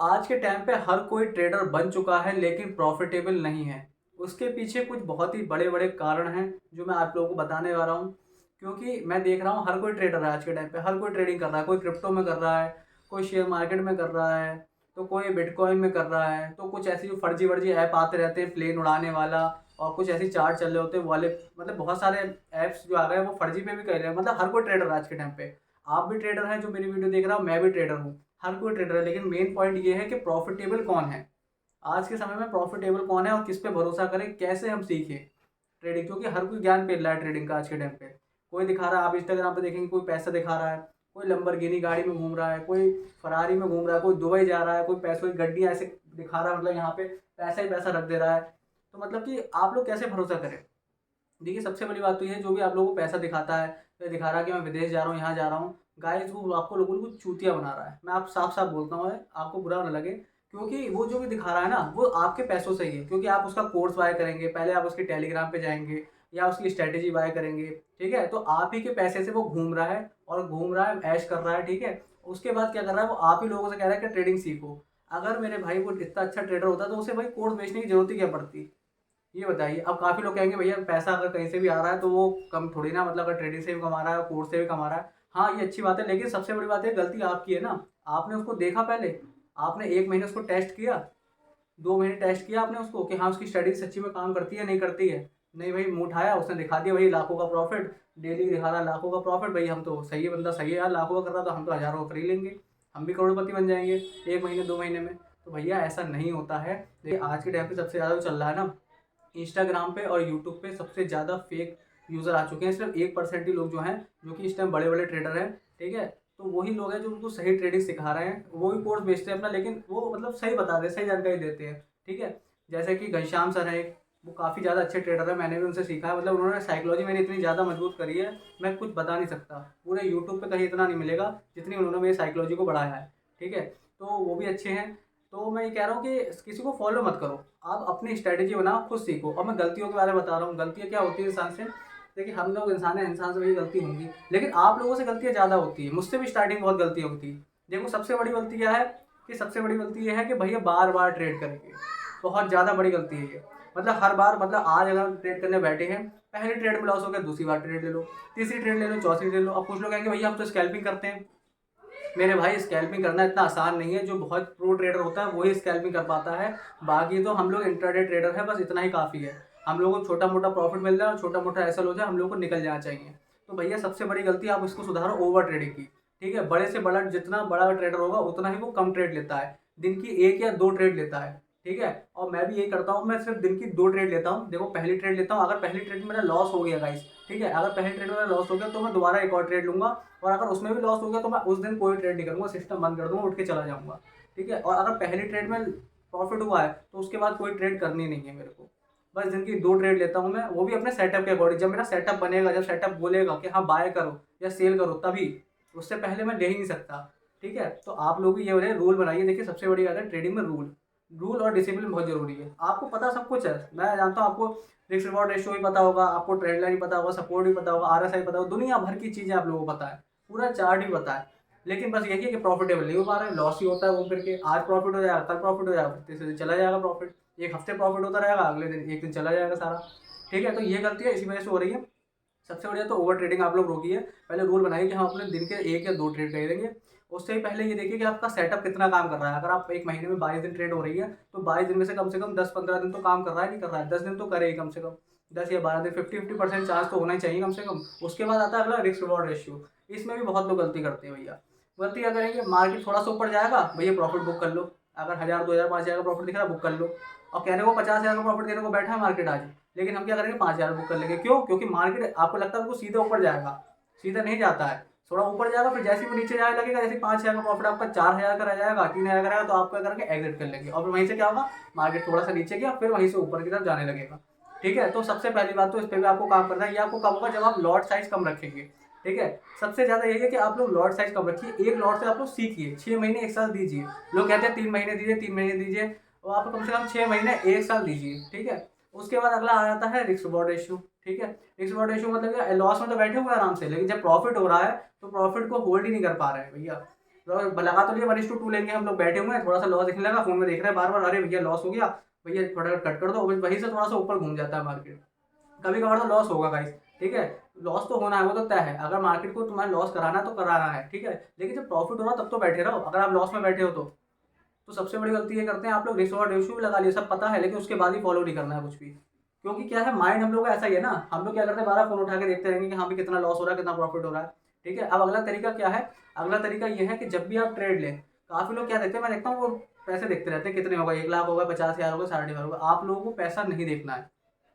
आज के टाइम पे हर कोई ट्रेडर बन चुका है लेकिन प्रॉफिटेबल नहीं है। उसके पीछे कुछ बहुत ही बड़े-बड़े कारण हैं जो मैं आप लोगों को बताने वाला हूँ। क्योंकि मैं देख रहा हूँ हर कोई ट्रेडर है आज के टाइम पे, हर कोई ट्रेडिंग कर रहा है। कोई क्रिप्टो में कर रहा है, कोई शेयर मार्केट में कर रहा है, तो कोई बिटकॉइन में कर रहा है, तो कुछ ऐसी जो फर्जी-वर्जी ऐप आते रहते हैं प्लेन उड़ाने वाला और कुछ ऐसे चार्ट चल रहे होते हैं वो वाले, मतलब बहुत सारे ऐप्स जो आ गए हैं वो फर्जी पे भी कर रहे हैं। मतलब हर कोई ट्रेडर है आज के टाइम पे। आप भी ट्रेडर हैं जो मेरी वीडियो देख रहा हो, मैं भी ट्रेडर हूँ। हर कोई ट्रेडर है, लेकिन मेन पॉइंट ये है कि प्रॉफिटेबल कौन है। आज के समय में प्रॉफिटेबल कौन है और किस पे भरोसा करें, कैसे हम सीखें ट्रेडिंग, क्योंकि हर कोई ज्ञान पेल रहा है ट्रेडिंग का आज के टाइम पे। कोई दिखा रहा है, आप इंस्टाग्राम पे देखेंगे कोई पैसा दिखा रहा है, कोई लंबरगिनी गाड़ी में घूम रहा है, कोई फरारी में घूम रहा है, कोई दुबई जा रहा है, कोई पैसों की गड्डी ऐसे दिखा रहा है, मतलब यहाँ पे पैसा ही पैसा रख दे रहा है। तो मतलब कि आप लोग कैसे भरोसा करें। देखिए, सबसे बड़ी बात तो ये है, जो भी आप लोगों को पैसा दिखाता है, तो दिखा रहा है कि मैं विदेश जा रहा हूँ, यहाँ जा रहा हूँ, गाइस वो आपको लोगों को चूतिया बना रहा है। मैं आप साफ-साफ बोलता हूँ, आपको बुरा ना लगे, क्योंकि वो जो भी दिखा रहा है ना, वो आपके पैसों से ही है। क्योंकि आप उसका कोर्स बाय करेंगे, पहले आप उसके टेलीग्राम पे जाएँगे या उसकी स्ट्रैटेजी बाय करेंगे, ठीक है? तो आप ही के पैसे से वो घूम रहा है और घूम रहा है, ऐश कर रहा है, ठीक है? उसके बाद क्या कर रहा है, वो आप ही लोगों से कह रहा है कि ट्रेडिंग सीखो। अगर मेरे भाई वो इतना अच्छा ट्रेडर होता, तो उसे भाई कोर्स बेचने की ज़रूरत ही क्या पड़ती? ये बताइए। अब काफ़ी लोग कहेंगे भैया पैसा अगर कहीं से भी आ रहा है तो वो कम थोड़ी ना, मतलब अगर ट्रेडिंग से भी कमा रहा है, कोर्स से भी कमा रहा है। हाँ, ये अच्छी बात है, लेकिन सबसे बड़ी बात है गलती आपकी है ना। आपने उसको देखा पहले, आपने 1 महीने उसको टेस्ट किया, 2 महीने टेस्ट किया आपने उसको कि हाँ, उसकी स्ट्रैटेजी सच्ची में काम करती है, नहीं करती है। नहीं भाई, मुँह उठाया, उसने दिखा दिया भई लाखों का प्रॉफ़िट, डेली दिखा रहा है लाखों का प्रॉफ़िट, भई हम तो सही है, बंदा सही है यार, लाखों का कर रहा है तो हम तो हज़ारों का कर ही लेंगे। हम भी करोड़पति बन जाएँगे 1 महीने 2 महीने में। तो भैया ऐसा नहीं होता है। देखिए, आज के टाइम पे सबसे ज़्यादा जो चल रहा है ना, इंस्टाग्राम पे और यूट्यूब पे सबसे ज़्यादा फेक यूज़र आ चुके हैं। सिर्फ 1% ही लोग जो हैं, जो कि इस टाइम बड़े-बड़े ट्रेडर हैं, ठीक है? तो वही लोग हैं जो उनको सही ट्रेडिंग सिखा रहे हैं। वो भी कोर्स बेचते हैं अपना, लेकिन वो मतलब सही बता रहे हैं, सही जानकारी देते हैं, ठीक है? जैसे कि घनश्याम सर हैं, वो काफ़ी ज़्यादा अच्छे ट्रेडर हैं, मैंने भी उनसे सीखा है। मतलब उन्होंने साइकोलॉजी मेरी इतनी ज़्यादा मजबूत करी है, मैं कुछ बता नहीं सकता। पूरे यूट्यूब पे कहीं इतना नहीं मिलेगा, जितनी उन्होंने मेरी साइकोलॉजी को बढ़ाया है, ठीक है? तो वो भी अच्छे हैं। तो मैं ये कह रहा हूँ कि किसी को फॉलो मत करो, आप अपनी स्ट्रैटेजी बनाओ, खुद सीखो। और मैं गलतियों के बारे में बता रहा हूँ, गलतियाँ क्या होती है इंसान से। देखिए, हम लोग इंसान हैं, इंसान से वही गलती होंगी, लेकिन आप लोगों से गलतियाँ ज़्यादा होती है। मुझसे भी स्टार्टिंग बहुत गलतियाँ होती है। देखो, सबसे बड़ी गलती क्या है, कि सबसे बड़ी गलती ये है कि भैया बार-बार ट्रेड करेंगे। बहुत ज़्यादा बड़ी गलती है ये। मतलब हर बार, मतलब आज अगर हम ट्रेड करने बैठे हैं, पहली ट्रेड में लॉस हो गया, दूसरी बार ट्रेड ले लो, तीसरी ट्रेड ले लो, चौथी ले लो। अब कुछ लोग कहेंगे भैया हम तो स्कैल्पिंग करते हैं। मेरे भाई, स्कैल्पिंग करना इतना आसान नहीं है। जो बहुत प्रो ट्रेडर होता है वही स्कैल्पिंग कर पाता है। बाकी तो हम लोग इंट्राडे ट्रेडर हैं, बस इतना ही काफ़ी है। हम लोगों को छोटा-मोटा प्रॉफिट मिल जाए और छोटा-मोटा एसएल हो जाए, हम लोगों को निकल जाना चाहिए। तो भैया सबसे बड़ी गलती आप इसको सुधारो, ओवर ट्रेडिंग की। ठीक है? बड़े से बड़ा, जितना बड़ा ट्रेडर होगा उतना ही वो कम ट्रेड लेता है। दिन की 1 या 2 ट्रेड लेता है। ठीक है? और मैं भी यही करता हूँ, मैं सिर्फ़ दिन की 2 ट्रेड लेता हूँ। देखो, पहली ट्रेड लेता हूँ, अगर पहली ट्रेड में मेरा लॉस हो गया गाइस, ठीक है? अगर पहली ट्रेड में मेरा लॉस हो गया तो मैं दोबारा एक और ट्रेड लूँगा, और अगर उसमें भी लॉस हो गया तो मैं उस दिन कोई ट्रेड नहीं करूँगा, सिस्टम बंद कर दूँगा, उठ के चला जाऊँगा। ठीक है? और अगर पहली ट्रेड में प्रॉफिट हुआ है तो उसके बाद कोई ट्रेड करनी नहीं है मेरे को। बस दिन की 2 ट्रेड लेता हूँ मैं, वो भी अपने सेटअप के अकॉर्डिंग। जब मेरा सेटअप बनेगा, जब सेटअप बोलेगा कि हाँ बाय करो या सेल करो, तभी। उससे पहले मैं ले ही नहीं सकता। ठीक है? तो आप लोग भी ये वाले रूल बनाइए। देखिए, सबसे बड़ी बात है ट्रेडिंग में रूल। रूल और डिसिप्लिन बहुत ज़रूरी है। आपको पता सब कुछ है। मैं जानता हूँ आपको रिस्क रिवॉर्ड रेशियो भी पता होगा, आपको ट्रेंड लाइन भी पता होगा, सपोर्ट भी पता होगा, आरएसआई पता होगा, दुनिया भर की चीज़ें आप लोगों को पता है। पूरा चार्ट भी पता है। लेकिन बस यही है कि प्रॉफिटेबल नहीं हो पा रहा है, लॉस ही होता है घूम फिर के। आज प्रॉफिट हो जाएगा, कल प्रॉफिट हो जाएगा, फिर तीसरे दिन चला जाएगा प्रॉफिट। 1 हफ्ते प्रॉफिट होता रहेगा, अगले दिन 1 दिन चला जाएगा सारा। ठीक है? तो ये गलतियाँ इसी वजह से हो रही है। सबसे बढ़िया तो ओवर ट्रेडिंग आप लोग रोकिए। पहले रूल बनाइए कि हम अपने दिन के 1 या 2 ट्रेड खरीदेंगे। उससे ही पहले ये देखिए कि आपका सेटअप कितना काम कर रहा है। अगर आप 1 महीने में 22 दिन ट्रेड हो रही है, तो 22 दिन में से कम 10-15 दिन तो काम कर रहा है, नहीं कर रहा है? 10 दिन तो करे ही कम से कम। 10 या 12 दिन, 50-50% चांस तो होना ही चाहिए कम से कम। उसके बाद आता है अगला, रिस्क रिवॉर्ड रेशियो। इसमें भी बहुत लोग गलती करते हैं भैया। गलती क्या करेंगे, मार्केट थोड़ा-सा ऊपर जाएगा, भैया प्रॉफिट बुक कर लो। अगर 1000, 2000, 5000 का प्रॉफिट दिख रहा है, बुक कर लो। और कहने को 50,000 का प्रॉफिट देने को बैठा है मार्केट आज। लेकिन हम क्या करेंगे, 5,000 बुक कर लेंगे। क्यों? क्योंकि मार्केट आपको लगता है वो सीधा ऊपर जाएगा, सीधा नहीं जाता है। थोड़ा ऊपर जाएगा, फिर जैसे ही वो नीचे जाने लगेगा, जैसे 5,000 का प्रॉफिट आपका 4,000 का रह जाएगा, 3,000 का रहेगा, तो आप क्या करेंगे, एग्जिट कर लेंगे। और फिर वहीं से क्या होगा, मार्केट थोड़ा सा नीचे गया, फिर वहीं से ऊपर की तरफ जाने लगेगा। ठीक है? तो सबसे पहली बात तो इस पे भी आपको काम करना है। ये आपको कब होगा, जब आप लॉट साइज कम रखेंगे। ठीक है? सबसे ज़्यादा यही है कि आप लोग लॉट साइज कम रखिए। एक लॉट से आप लोग सीखिए, 6 महीने 1 साल दीजिए। लोग कहते हैं 3 महीने दीजिए, 3 महीने दीजिए, और आप कम से कम 6 महीने 1 साल दीजिए। ठीक है? उसके बाद अगला आ जाता है रिस्क रिवॉर्ड रेशियो। ठीक है? रिस्क रिवॉर्ड रेशियो मतलब क्या, लॉस में तो बैठे हुए हैं आराम से, लेकिन जब प्रॉफिट हो रहा है तो प्रॉफिट को होल्ड ही नहीं कर पा रहे हैं भैया। लगा तो लिया 1:2 लेंगे, हम लोग बैठे हुए हैं, थोड़ा सा लॉस दिखने लगा, फोन में देख रहे हैं बार बार, अरे भैया लॉस हो गया, भैया फटाफट कट कर दो, वहीं से थोड़ा सा ऊपर घूम जाता है मार्केट। कभी कभार तो लॉस होगा गाइस, ठीक है, लॉस तो होना है, वो तो तय है, अगर मार्केट को तुम्हारा लॉस कराना है तो कराना है, ठीक है, लेकिन जब प्रॉफिट हो रहा तब तो बैठे रहो। अगर आप लॉस में बैठे हो तो सबसे बड़ी गलती ये करते हैं आप लोग, रिस्क और रेशियो भी लगा लिया, सब पता है, लेकिन उसके बाद ही फॉलो नहीं करना है कुछ भी। क्योंकि क्या है, माइंड हम लोग का ऐसा ही है ना, हम लोग क्या करते हैं, बारह फोन उठा के देखते रहेंगे कि हाँ भी कितना लॉस हो रहा है, कितना प्रॉफिट हो रहा है, ठीक है। अब अगला तरीका क्या है, अगला तरीका ये है कि जब भी आप ट्रेड लें, काफी लोग क्या देखते हैं, मैं देखता हूँ वो पैसे देखते रहते हैं, कितने होगा, 1 लाख होगा, 50,000 होगा, 60,000 होगा। आप लोगों को पैसा नहीं देखना है,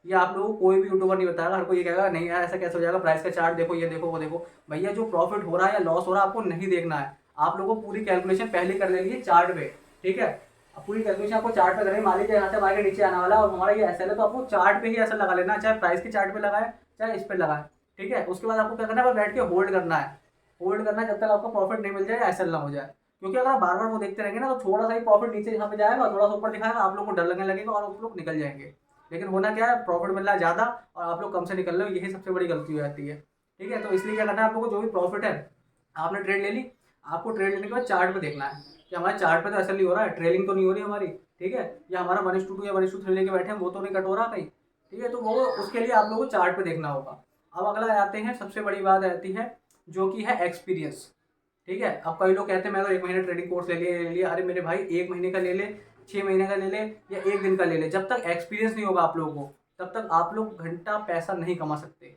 ये आप लोगों को कोई भी यूट्यूबर नहीं बताएगा। हर कोई ये कहेगा नहीं यार ऐसा कैसे हो जाएगा, प्राइस का चार्ट देखो, ये देखो, वो देखो। भैया जो प्रॉफिट हो रहा है या लॉस हो रहा है आपको नहीं देखना है, आप लोगों को पूरी कैलकुलेशन पहले कर लेनी है चार्ट पे, ठीक है। अब पूरी कैलकुलेशन आपको चार्ट पे करेंगे, मान लीजिए यहाँ से मार्केट नीचे आने वाला है और हमारा ये एसएल है, तो आपको चार्ट पे ही एसएल लगा लेना है, चाहे प्राइस के चार्ट पे लगाए चाहे इस पे लगाए, ठीक है। उसके बाद आपको क्या करना है, बैठ के होल्ड करना है, होल्ड करना है जब तक आपको प्रॉफिट नहीं मिल जाए, एसएल ना हो जाए। क्योंकि अगर आप बार बार वो देखते रहेंगे ना, तो थोड़ा सा ही प्रॉफिट नीचे यहाँ पे जाएगा, थोड़ा सा ऊपर दिखाएगा, आप लोग को डर लगने लगेगा और आप लोग निकल जाएंगे। लेकिन होना क्या है, प्रॉफिट मिल रहा है ज़्यादा और आप लोग कम से निकल रहे हो, यही सबसे बड़ी गलती हो जाती है, ठीक है। तो इसलिए क्या करना है, आप लोग को जो भी प्रॉफिट है, आपने ट्रेड ले ली, आपको ट्रेड लेने के बाद चार्ट पे देखना है कि हमारे चार्ट पे तो ऐसा नहीं हो रहा है, ट्रेलिंग तो नहीं हो रही हमारी, ठीक है, या हमारा 1:2 या 1:3 लेके बैठे हैं, वो तो नहीं कट हो रहा कहीं, ठीक है। तो वो उसके लिए आप लोगों को चार्ट पे देखना होगा। अब अगला आते हैं, सबसे बड़ी बात आती है जो कि है एक्सपीरियंस, ठीक है। अब कई लोग कहते हैं मैं तो 1 महीने ट्रेडिंग कोर्स ले लिया। अरे मेरे भाई, 1 महीने का ले ले, 6 महीने का ले ले, या 1 दिन का ले ले, जब तक एक्सपीरियंस नहीं होगा आप लोगों को, तब तक आप लोग घंटा पैसा नहीं कमा सकते,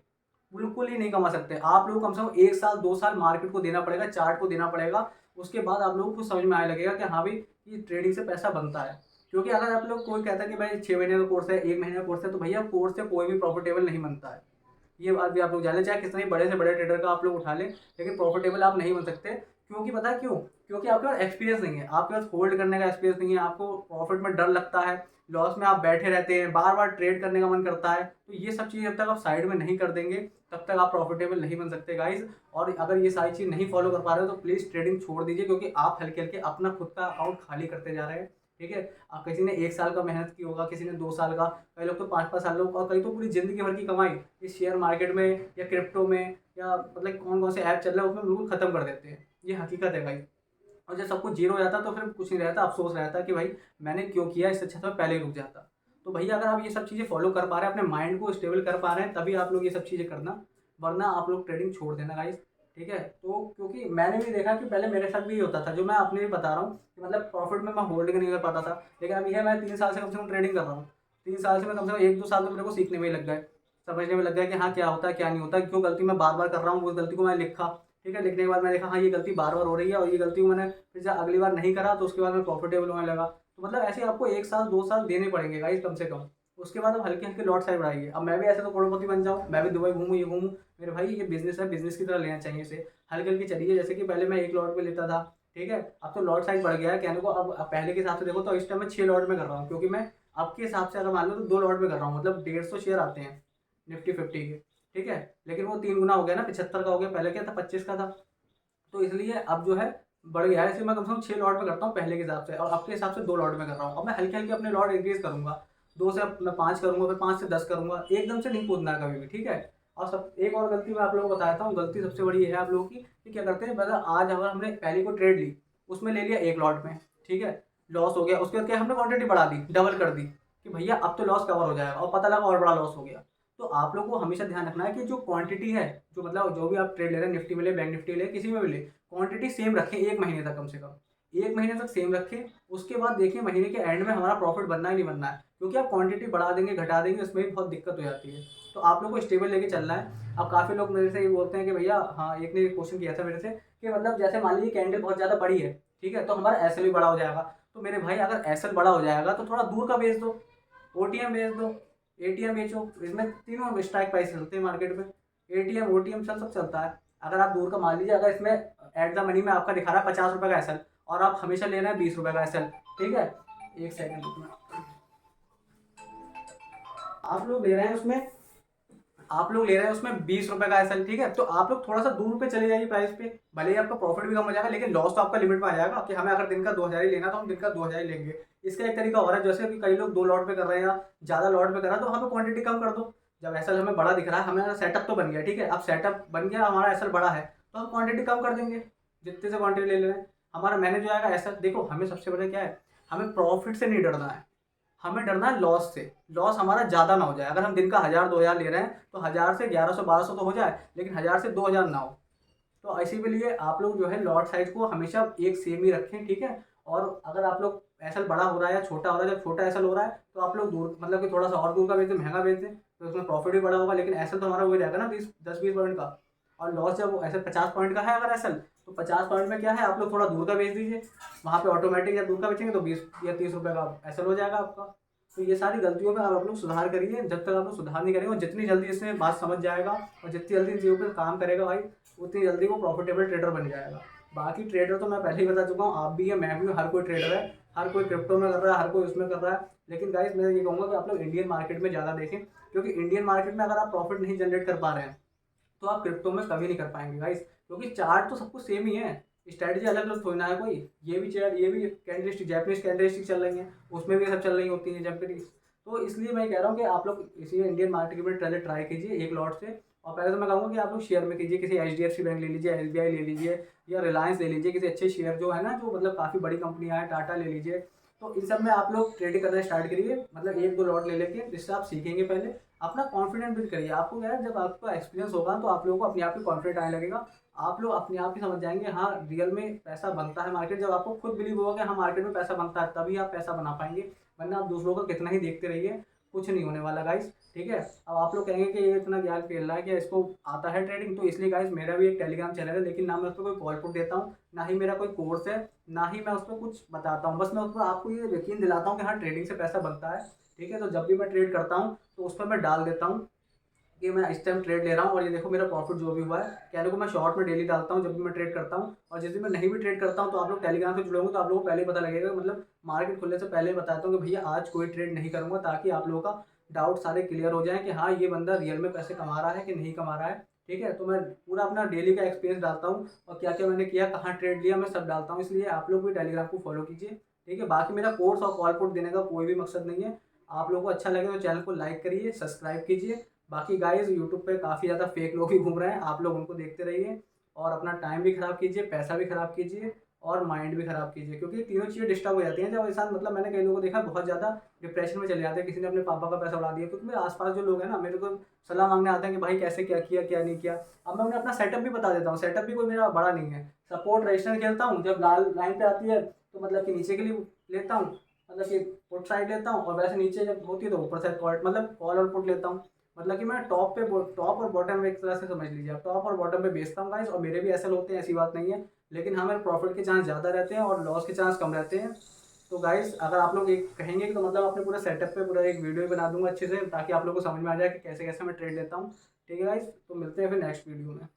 बिल्कुल ही नहीं कमा सकते। आप लोग कम से कम 1 साल 2 साल मार्केट को देना पड़ेगा, चार्ट को देना पड़ेगा, उसके बाद आप लोगों को समझ में आने लगेगा कि हाँ भाई ये ट्रेडिंग से पैसा बनता है। क्योंकि अगर आप लोग, कोई कहता है कि भाई 6 महीने का कोर्स है, 1 महीने का कोर्स है, तो भैया कोर्स से कोई भी प्रॉफिटेबल नहीं बनता है, ये बात भी आप लोग जान लें। चाहे कितने बड़े से बड़े ट्रेडर का आप लोग उठा लें, लेकिन प्रॉफिटेबल आप नहीं बन सकते। क्योंकि पता है क्यों, क्योंकि आपके पास एक्सपीरियंस नहीं है, आपके पास होल्ड करने का एक्सपीरियंस नहीं है, आपको प्रॉफिट में डर लगता है, लॉस में आप बैठे रहते हैं, बार बार ट्रेड करने का मन करता है। तो ये सब चीज़ जब तक आप साइड में नहीं कर देंगे, तब तक आप प्रॉफिटेबल नहीं बन सकते गाइज। और अगर ये सारी चीज़ नहीं फॉलो कर पा रहे हो तो प्लीज़ ट्रेडिंग छोड़ दीजिए, क्योंकि आप हल्के हल्के अपना खुद का अकाउंट खाली करते जा रहे हैं, ठीक है। अब किसी ने 1 साल का मेहनत की होगा, किसी ने 2 साल का, कई लोग तो 5-5 सालों का, कई तो पूरी जिंदगी भर की कमाई इस शेयर मार्केट में या क्रिप्टो में, या मतलब कौन कौन से ऐप चल रहे हैं उसमें बिल्कुल खत्म कर देते हैं। ये हकीकत है भाई। और जब सब कुछ जीरो हो जाता तो फिर कुछ नहीं रहता, अफसोस रहता कि भाई मैंने क्यों किया, इससे अच्छा तो मैं पहले ही रुक जाता। तो भैया अगर आप ये सब चीज़ें फॉलो कर पा रहे हैं, अपने माइंड को स्टेबल कर पा रहे हैं, तभी आप लोग ये सब चीज़ें करना, वरना आप लोग ट्रेडिंग छोड़ देना गाइस, ठीक है। तो क्योंकि मैंने भी देखा कि पहले मेरे साथ भी ये होता था, जो मैं अपने भी बता रहा हूँ कि मतलब प्रॉफिट में मैं होल्डिंग नहीं कर पाता था। लेकिन अभी है, मैं 3 साल से कम से कम ट्रेडिंग कर रहा हूँ, 3 साल से मैं कम से कम 1-2 साल तो मेरे को सीखने में ही लग गए, समझने में लग गया कि हाँ क्या होता है क्या नहीं होता, क्यों गलती मैं बार बार कर रहा हूँ। उस गलती को मैं लिखा, ठीक है, लिखने के बाद मैं देखा हाँ ये गलती बार बार हो रही है, और ये गलती को मैंने फिर से अगली बार नहीं करा, तो उसके बाद मैं प्रॉफिटेबल होने लगा। तो मतलब ऐसे आपको 1 साल 2 साल देने पड़ेंगे गाइस कम से कम, उसके बाद आप हल्के हल्के लॉट साइज बढ़ाइए। अब मैं भी ऐसे तो करोड़पति बन जाऊँ, मैं भी दुबई घूमूँ, ये घूमूँ, मेरे भाई ये बिजनेस है, बिजनेस की तरह लेना चाहिए इसे, हल्के हल्के चलिए। जैसे कि पहले मैं 1 लॉट पे लेता था, ठीक है, अब तो लॉट साइज बढ़ गया है कहने को। अब पहले के हिसाब से देखो तो इस टाइम मैं 6 लॉट में कर रहा हूँ, क्योंकि मैं अब के हिसाब से अगर मान लो तो 2 लॉट में कर रहा हूँ, मतलब 150 शेयर आते हैं निफ्टी 50 के, ठीक है। लेकिन वो 3 गुना हो गया ना, 75 का हो गया, पहले क्या था 25 का था। तो इसलिए अब जो है बढ़ गया है, इसलिए मैं कम से कम 6 लॉट में करता हूँ पहले के हिसाब से, और अब के हिसाब से 2 लॉट में कर रहा हूँ। अब मैं हल्के हल्के अपने लॉट इंक्रीज करूंगा, 2 से अब मैं 5 करूंगा, फिर 5 से 10 करूंगा, एकदम से नहीं कूदना है कभी भी, ठीक है। और सब एक और गलती मैं आप लोगों को बताता हूँ, गलती सबसे बड़ी ये है आप लोगों की कि क्या करते हैं, मतलब आज अगर हमने पहले को ट्रेड ली, उसमें ले लिया 1 लॉट में, ठीक है, लॉस हो गया, उसके बाद क्या हमने क्वांटिटी बढ़ा दी, डबल कर दी कि भैया अब तो लॉस कवर हो जाएगा, और पता लगा और बड़ा लॉस हो गया। तो आप लोग को हमेशा ध्यान रखना है कि जो क्वांटिटी है, जो मतलब जो भी आप ट्रेड ले रहे हैं, निफ्टी में ले, बैंक निफ्टी ले, किसी में भी ले, क्वांटिटी सेम रखें 1 महीने तक, कम से कम 1 महीने तक सेम रखें। उसके बाद देखिए महीने के एंड में हमारा प्रॉफिट बनना ही नहीं बनना है, क्योंकि आप क्वांटिटी बढ़ा देंगे घटा देंगे, उसमें भी बहुत दिक्कत हो जाती है। तो आप लोग को स्टेबल लेके चलना है। अब काफ़ी लोग मेरे से ये बोलते हैं कि भैया, हाँ एक ने क्वेश्चन किया था मेरे से कि मतलब जैसे मान लीजिए कैंडल बहुत ज़्यादा बड़ी है, ठीक है, तो हमारा एसएल भी बड़ा हो जाएगा। तो मेरे भाई अगर एसएल बड़ा हो जाएगा तो थोड़ा दूर का बेच दो, ओटीएम बेच दो, एटीएम बेचो, इसमें तीनों स्ट्राइक प्राइस चलते हैं मार्केट में, एटीएम ओटीएम सब चलता है। अगर आप दूर का मान लीजिए, अगर इसमें एट द मनी में आपका दिखा रहा है 50 रुपये का एसएल, और आप हमेशा ले रहे हैं 20 रुपये का एसएल, ठीक है, एक सेकंड रुकना, आप लोग ले रहे हैं उसमें आप लोग ले रहे हैं उसमें 20 रुपये का एसएल, ठीक है, तो आप लोग थोड़ा सा दूर पे चले जाइए प्राइस पे, भले ही आपका प्रॉफिट भी कम हो जाएगा, लेकिन लॉस तो आपका लिमिट में आ जाएगा कि हमें अगर दिन का 2,000 ही लेना तो हम दिन का 2,000 ही लेंगे। इसका एक तरीका हो रहा है, जैसे कि कई लोग 2 लॉट पे कर रहे हैं या ज़्यादा लॉट पे कर रहे हैं, तो हमें क्वांटिटी कम कर दो। जब एसएल हमें बड़ा दिख रहा है, हमें सेटअप तो बन गया, ठीक है, अब सेटअप बन गया, हमारा एसएल बड़ा है, तो हम क्वांटिटी कम कर देंगे, जितने से क्वांटिटी ले रहे हैं। हमारा मैनेज हो जाएगा। ऐसा देखो, हमें सबसे बड़ा क्या है, हमें प्रॉफिट से नहीं डरना है, हमें डरना है लॉस से। लॉस हमारा ज़्यादा ना हो जाए। अगर हम दिन का 1000-2000 ले रहे हैं तो 1000 से 1100-1200 तो हो जाए, लेकिन 1000 से 2000 ना हो। तो इसी के लिए आप लोग जो है लॉट साइज को हमेशा एक सेम ही रखें, ठीक है। और अगर आप लोग एसएल बड़ा हो रहा है या छोटा हो रहा है, जब छोटा एसएल हो रहा है तो आप लोग दूर, मतलब कि थोड़ा सा और दूर का बेचते, महंगा बेचते, तो उसमें प्रॉफिट भी बड़ा होगा, लेकिन एसएल तो हमारा वही रहेगा ना, 10-20 पॉइंट का। और लॉस जब ऐसे 50 पॉइंट का है अगर एसएल, तो 50 पॉइंट में क्या है, आप लोग थोड़ा दूर का बेच दीजिए, वहाँ पे ऑटोमेटिक, या दूर का बेचेंगे तो 20 या 30 रुपये का एसएल हो जाएगा आपका। तो ये सारी गलतियों में आप लोग सुधार करिए। जब तक आप लोग सुधार नहीं करेंगे, और जितनी जल्दी इसमें बात समझ जाएगा और जितनी जल्दी इन चीज़ों पर काम करेगा भाई, उतनी जल्दी वो प्रॉफिटेबल ट्रेडर बन जाएगा। बाकी ट्रेडर तो मैं पहले ही बता चुका हूँ, आप भी है, मैं भी हूँ, हर कोई ट्रेडर है, हर कोई क्रिप्टो में कर रहा है, हर कोई उसमें कर रहा है। लेकिन गाइस मैं ये कहूँगा कि आप लोग इंडियन मार्केट में ज़्यादा देखें, क्योंकि इंडियन मार्केट में अगर आप प्रॉफिट नहीं जनरेट कर पा रहे हैं तो आप क्रिप्टो में कभी नहीं कर पाएंगे गाइस, क्योंकि चार्ट तो सब कुछ सेम ही है, स्ट्रैटेजी अलग अलग थोड़ी ना है कोई। ये भी चार्ट, ये भी कैंडलस्टिक, जैपनीज कैंडलस्टिक चल रही है, उसमें भी सब चल रही होती है जैपनीज। तो इसलिए मैं कह रहा हूँ कि आप लोग इसी इंडियन मार्केट में पहले ट्राई कीजिए एक लॉट से। और पहले तो मैं कहूँगा कि आप लोग शेयर में कीजिए, किसी HDFC बैंक ले लीजिए, SBI ले लीजिए, या रिलायंस ले लीजिए, किसी अच्छे शेयर जो है ना, जो मतलब काफ़ी बड़ी कंपनियाँ हैं, टाटा ले लीजिए। तो इन सब में आप लोग ट्रेडिंग करना स्टार्ट करिए, मतलब 1-2 लॉट ले लेके, जिससे आप सीखेंगे पहले, अपना कॉन्फिडेंस बिल्ड करिए। आपको क्या है, जब आपका एक्सपीरियंस होगा तो आप लोगों को अपने आप ही कॉन्फिडेंट आने लगेगा, आप लोग अपने आप ही समझ जाएंगे हाँ रियल में पैसा बनता है मार्केट। जब आपको खुद बिलीव होगा कि हाँ मार्केट में पैसा बनता है, तभी आप पैसा बना पाएंगे, वरना आप दूसरों का कितना ही देखते रहिए, कुछ नहीं होने वाला गाइस, ठीक है। अब आप लोग कहेंगे कि ये इतना ज्ञान खेल रहा है कि इसको आता है ट्रेडिंग, तो इसलिए गाइस मेरा भी एक टेलीग्राम चैनल है, लेकिन ना मैं उस पर कोई कॉल पुट देता हूँ, ना ही मेरा कोई कोर्स है, ना ही मैं उस पर कुछ बताता हूँ। बस मैं उस पर आपको ये यकीन दिलाता हूँ कि हाँ ट्रेडिंग से पैसा बनता है, ठीक है। तो जब भी मैं ट्रेड करता हूँ तो उस पर मैं डाल देता हूँ कि मैं इस टाइम ट्रेड ले रहा हूँ, और ये देखो मेरा प्रॉफिट जो भी हुआ है, कहने को मैं शॉर्ट में डेली डालता हूँ जब भी मैं ट्रेड करता हूँ। और जिस दिन मैं नहीं भी ट्रेड करता हूँ तो आप लोग टेलीग्राम से जुड़े होंगे तो आप लोगों को पहले ही पता लगेगा, मतलब मार्केट खुलने से पहले ही बताता हूँ कि भैया आज कोई ट्रेड नहीं करूँगा, ताकि आप लोगों का डाउट सारे क्लियर हो जाए कि हाँ ये बंदा रियल में पैसे कमा रहा है कि नहीं कमा रहा है, ठीक है। तो मैं पूरा अपना डेली का एक्सपीरियंस डालता हूँ, और क्या क्या मैंने किया, कहाँ ट्रेड लिया, मैं सब डालता हूँ। इसलिए आप लोग भी टेलीग्राम को फॉलो कीजिए, ठीक है। बाकी मेरा कोर्स और कॉल पुट देने का कोई भी मकसद नहीं है। आप लोगों को अच्छा लगे तो चैनल को लाइक करिए, सब्सक्राइब कीजिए। बाकी गाइस यूट्यूब पे काफ़ी ज़्यादा फेक लोग भी घूम रहे हैं, आप लोग उनको देखते रहिए, और अपना टाइम भी ख़राब कीजिए, पैसा भी ख़राब कीजिए, और माइंड भी ख़राब कीजिए, क्योंकि तीनों चीज़ें डिस्टर्ब हो जाती हैं जब इंसान, मतलब मैंने कई लोगों को देखा बहुत ज़्यादा डिप्रेशन में चले जाते हैं, किसी ने अपने पापा का पैसा उड़ा दिया, क्योंकि मेरे आसपास जो लोग हैं ना मेरे को सलाह मांगने आते हैं कि भाई कैसे क्या किया क्या नहीं किया। अब मैं उन्हें अपना सेटअप भी बता देता हूँ, सेटअप भी कोई मेरा बड़ा नहीं है। सपोर्ट रजिस्टर खेलता हूँ, जब लाल लाइन पे आती है तो मतलब कि नीचे के लिए लेता हूँ, मतलब कि पुट साइड लेता हूँ, और वैसे नीचे जब होती है तो ऊपर साइड कॉल, मतलब कॉल और पुट लेता हूँ। मतलब कि मैं टॉप और बॉटम में एक तरह से समझ लीजिए आप, टॉप और बॉटम पे बेचता हूँ गाइस, और मेरे भी ऐसे होते हैं, ऐसी बात नहीं है। लेकिन हाँ मेरे प्रॉफिट के चांस ज़्यादा रहते हैं और लॉस के चांस कम रहते हैं। तो गाइस अगर आप लोग एक कहेंगे कि तो मतलब अपने पूरे सेटअप पे पूरा एक वीडियो बना दूंगा अच्छे से, ताकि आप लोग को समझ में आ जाए कि कैसे कैसे मैं ट्रेड लेता हूँ, ठीक है गाइस। तो मिलते हैं फिर नेक्स्ट वीडियो में।